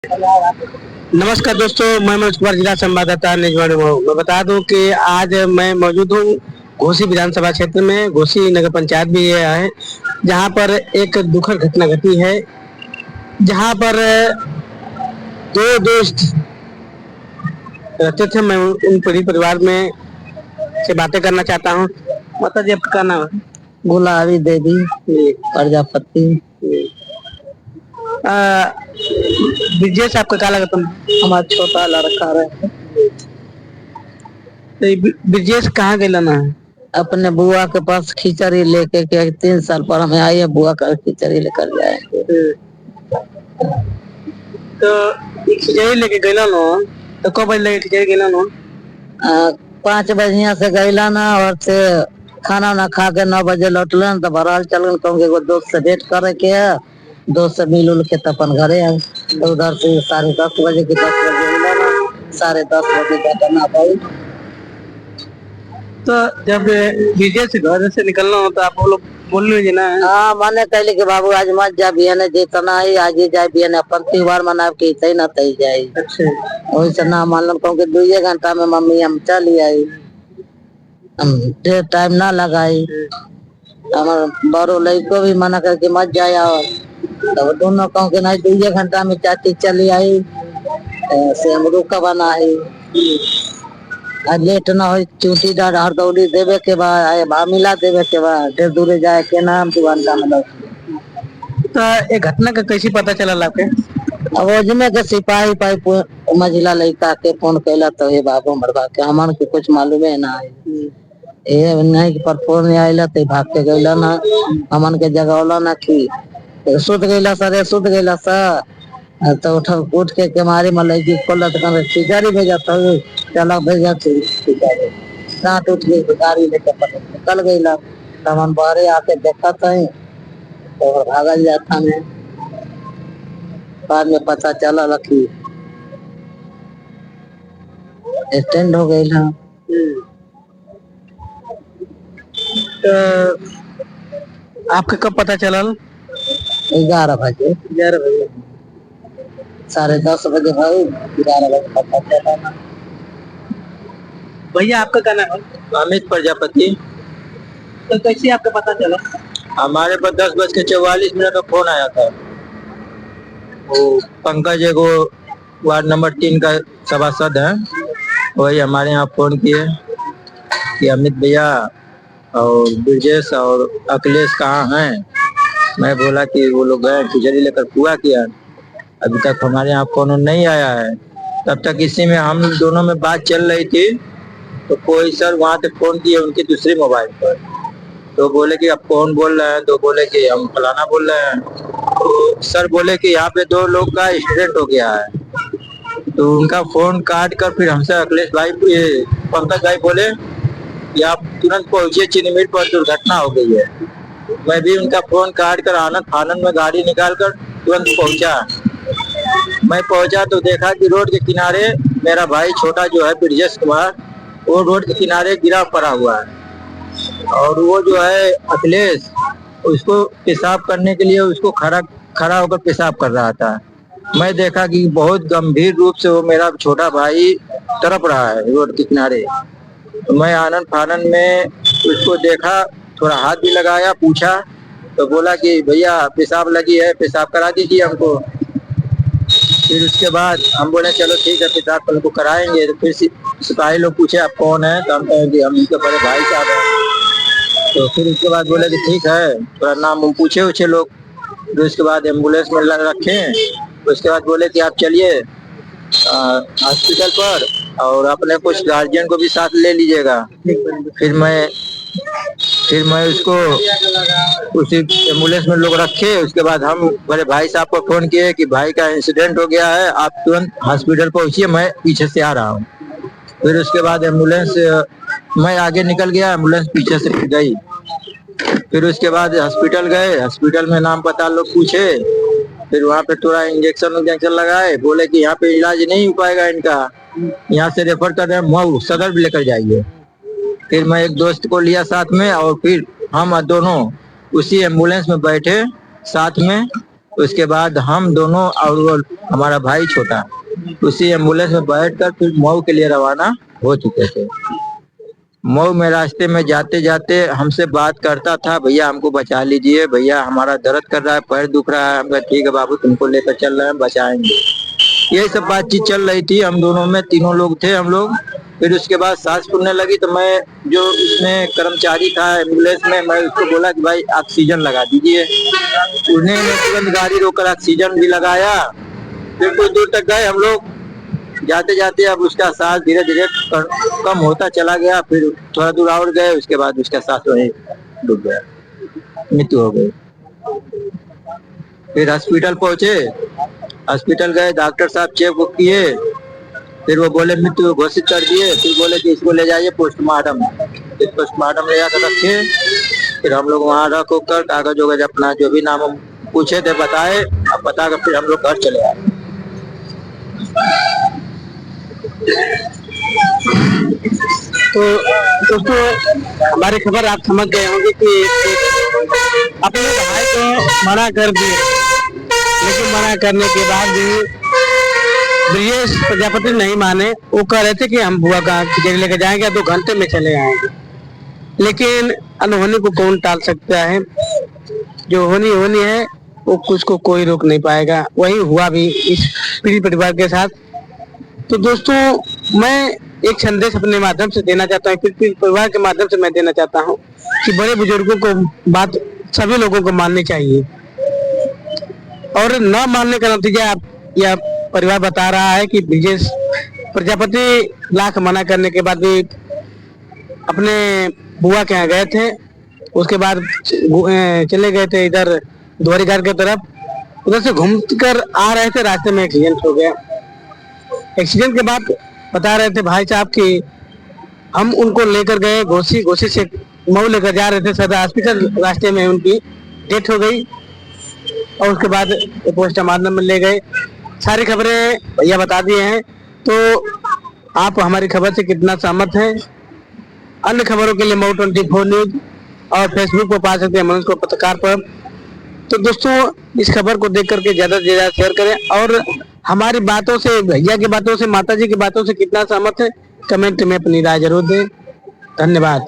नमस्कार दोस्तों, मैं मनोज कुमार, जिला संवाददाता निजवाड़ी मऊ। मैं बता दूं कि आज मैं मौजूद हूँ घोसी विधानसभा क्षेत्र में। घोसी नगर पंचायत भी ये है, जहाँ पर एक दुखद घटना घटी है, जहाँ पर दो दोस्त रहते थे। मैं उन पूरी परिवार में से बातें करना चाहता हूँ। माता जी, आपका क्या नाम है? गुलाबी देवी प्रजापति। ब्रिजेश आपका क्या लगा तुम? हमारा छोटा लड़का रहे। तो ब्रिजेश कहाँ गया ना है? अपने बुआ के पास खिचड़ी लेके के 3 साल पर हमें आई है, बुआ का खिचड़ी लेकर जाएंगे। तो खिचड़ी लेके गया ना, तो कब बजे लेके खिचड़ी गया ना? 5 बजे से गईला ना, और से खाना ना खा के 9 बजे लौटलन। तो बहरहाल चलन कहूँगे एगो दोस्त से भेंट करे के है, दोस्त से मिल उल के अपन घरे आए। तो उधर से 10:30 बजे की 10 बजे मिला ना, 10:30 बजे तक ना पाई। तो जब विजय से घर से निकलना हो तो आप लोग बोल लीजिए ना। हाँ, माने कहले कि बाबू आज मत जा, बिहाने जितना ही आज ही जाए, बिहाने अपन त्योहार मनाब के तई ना तई जाए। अच्छा, वही से ना मानल कहूँ कि 2 घंटा में मम्मी हम चली आई, हम ढेर टाइम ना लगाई। हमारे बड़ो लड़को भी मना करके मत जाए, और तो दोनों कहूँ कि नहीं 2 घंटा में चाची चली आई, से हम रुका बना है। आज लेट ना हो, चूटी डार हरदौड़ी देवे के बाद मिला देवे के बाद ढेर दूर जाए के नाम 2 घंटा में लग। तो ये घटना का कैसे पता चला आपके? अब ओजमे के सिपाही पाई मझिला लड़का के फोन कैला, तो हे बाबू मरवा के हमन के कुछ मालूम है ना, ये नहीं पर फोन आइला तो भाग के गईला ना, हमन के जगवला ना कि सुत गईला सर, सुत गईला सर। तो उठ के मारी मलई की खोलत कर खिचड़ी भेजा, तो चला भेजा खिचड़ी। रात उठ गई गाड़ी लेके निकल गईला। हमन बाहरे आके देखा था तो भागल जाता में। बाद में पता चला कि स्टैंड हो गई। तो आपके कब पता चला? 11 बजे। 11 बजे। 10:30 बजे भाई, 11 बजे पता चला। भैया आपका क्या नाम है? अमित प्रजापति। तो कैसे आपका पता चला? हमारे पास 10:44 का फोन आया था। वो पंकज एगो वार्ड नंबर 3 का सभासद है, वही हमारे यहाँ फोन किए कि अमित भैया और ब्रिजेश और अखिलेश कहाँ हैं। मैं बोला कि वो लोग गए खिचड़ी लेकर, पूरा किया। अभी तक हमारे यहाँ फोन नहीं आया है। तब तक इसी में हम दोनों में बात चल रही थी, तो कोई सर वहाँ से फोन किए उनके दूसरे मोबाइल पर। तो बोले कि आप कौन बोल रहे हैं? तो बोले कि हम फलाना बोल रहे हैं। तो सर बोले कि यहाँ पे 2 लोग का एक्सीडेंट हो गया है। तो उनका फोन काट कर फिर हमसे अखिलेश भाई, पंकज भाई बोले कि आप तुरंत पहुंचिए, चिन्हमीर पर दुर्घटना हो गई है। मैं भी उनका फोन काट कर आनंद में गाड़ी निकाल कर तुरंत पहुंचा। मैं पहुंचा तो देखा कि रोड के किनारे मेरा भाई छोटा जो है ब्रिजेश कुमार, वो रोड के किनारे गिरा पड़ा हुआ है। और वो जो है अखिलेश, उसको पेशाब करने के लिए उसको खड़ा होकर पेशाब कर रहा था। मैं देखा कि बहुत गंभीर रूप से वो मेरा छोटा भाई तड़प रहा है रोड के किनारे। तो मैं आनंद फानन में उसको देखा, थोड़ा हाथ भी लगाया, पूछा तो बोला कि भैया पेशाब लगी है, पेशाब करा दीजिए हमको। फिर उसके बाद हम बोले चलो ठीक है, पेशाब कल को कराएंगे। तो फिर सिपाही लोग पूछे आप कौन है? तो हम कहे कि हम इनके बड़े भाई साहब हैं। तो फिर उसके बाद बोले कि ठीक है, थोड़ा नाम पूछे लोग। फिर उसके बाद एम्बुलेंस में रखे। उसके बाद बोले कि आप चलिए हॉस्पिटल पर, और अपने कुछ गार्जियन को भी साथ ले लीजिएगा। फिर मैं उसको उसी एम्बुलेंस में लोग रखे। उसके बाद हम बड़े भाई साहब को फोन किए कि भाई का इंसिडेंट हो गया है, आप तुरंत हॉस्पिटल पहुंचिए, मैं पीछे से आ रहा हूँ। फिर उसके बाद एम्बुलेंस, मैं आगे निकल गया, एम्बुलेंस पीछे से गई। फिर उसके बाद हॉस्पिटल गए, हॉस्पिटल में नाम पता लोग पूछे। फिर वहाँ पे थोड़ा इंजेक्शन लगाए, बोले कि यहाँ पे इलाज नहीं हो पाएगा इनका, यहाँ से रेफर कर रहे हैं मऊ सदर भी लेकर जाइए। फिर मैं एक दोस्त को लिया साथ में, और फिर हम दोनों उसी एम्बुलेंस में बैठे साथ में। उसके बाद हम दोनों और वो हमारा भाई छोटा उसी एम्बुलेंस में बैठकर फिर मऊ के लिए रवाना हो चुके थे। मऊ में रास्ते में जाते जाते हमसे बात करता था, भैया हमको बचा लीजिए, भैया हमारा दर्द कर रहा है, पैर दुख रहा है। हम कहा ठीक है बाबू, तुमको लेकर चल रहे हैं, बचाएंगे। यही सब बातचीत चल रही थी हम दोनों में, तीनों लोग थे हम लोग। फिर उसके बाद सांस फूलने लगी तो मैं जो उसमें कर्मचारी था एम्बुलेंस में, मैं उसको बोला कि भाई ऑक्सीजन लगा दीजिए। उन्हें तुरंत गाड़ी रोककर ऑक्सीजन भी लगाया। फिर कुछ दूर तक गए हम लोग, जाते जाते अब उसका सांस धीरे धीरे कम होता चला गया। फिर थोड़ा दूर और गए, उसके बाद उसका सांस वहीं डूब गया, मृत्यु हो गई। फिर हॉस्पिटल पहुंचे, हॉस्पिटल गए, डॉक्टर साहब चेक किए, फिर वो बोले मृत्यु घोषित कर दिए। फिर बोले कि इसको ले जाइए पोस्टमार्टम। फिर पोस्टमार्टम ले जाकर रखे। फिर हम लोग वहाँ रख कर कागज वगज अपना जो भी नाम हम पूछे थे बताए, अब बता कर फिर हम लोग घर चले आए। तो दोस्तों, हमारी खबर आप समझ गए होंगे कि अपने भाई को मना कर दिए, लेकिन मना करने के बाद भी ब्रिजेश प्रजापति नहीं माने। वो कह रहे थे कि हम बुआ का खिचड़ी लेकर जाएंगे, 2 घंटे में चले आएंगे। लेकिन अनहोनी को कौन टाल सकता है? जो होनी होनी है वो कुछ को कोई रोक नहीं पाएगा। वही हुआ भी इस पीड़ित परिवार के साथ। तो दोस्तों, मैं एक संदेश अपने माध्यम से देना चाहता हूँ, पीड़ित परिवार के माध्यम से मैं देना चाहता हूँ कि बड़े बुजुर्गों को बात सभी लोगों को माननी चाहिए, और न मानने का नतीजा यह परिवार बता रहा है कि ब्रिजेश प्रजापति लाख मना करने के बाद भी अपने बुआ के यहाँ गए थे। उसके बाद चले गए थे इधर द्वारीघाट की तरफ, उधर से घूम कर आ रहे थे, रास्ते में एक्सीडेंट हो गया। एक्सीडेंट के बाद बता रहे थे भाई साहब कि हम उनको लेकर गए घोसी, घोसी से मऊ लेकर जा रहे थे सदर हॉस्पिटल, रास्ते में उनकी डेथ हो गई और उसके बाद पोस्टमार्टम में ले गए। सारी खबरें भैया बता दिए हैं। तो आप हमारी खबर से कितना सहमत हैं? अन्य खबरों के लिए मऊ 24 न्यूज और फेसबुक पर पा सकते हैं मनोज को पत्रकार पर। तो दोस्तों, इस खबर को देख करके ज्यादा से ज्यादा शेयर करें, और हमारी बातों से, भैया की बातों से, माताजी की बातों से कितना सहमत है कमेंट में अपनी राय जरूर दें। धन्यवाद।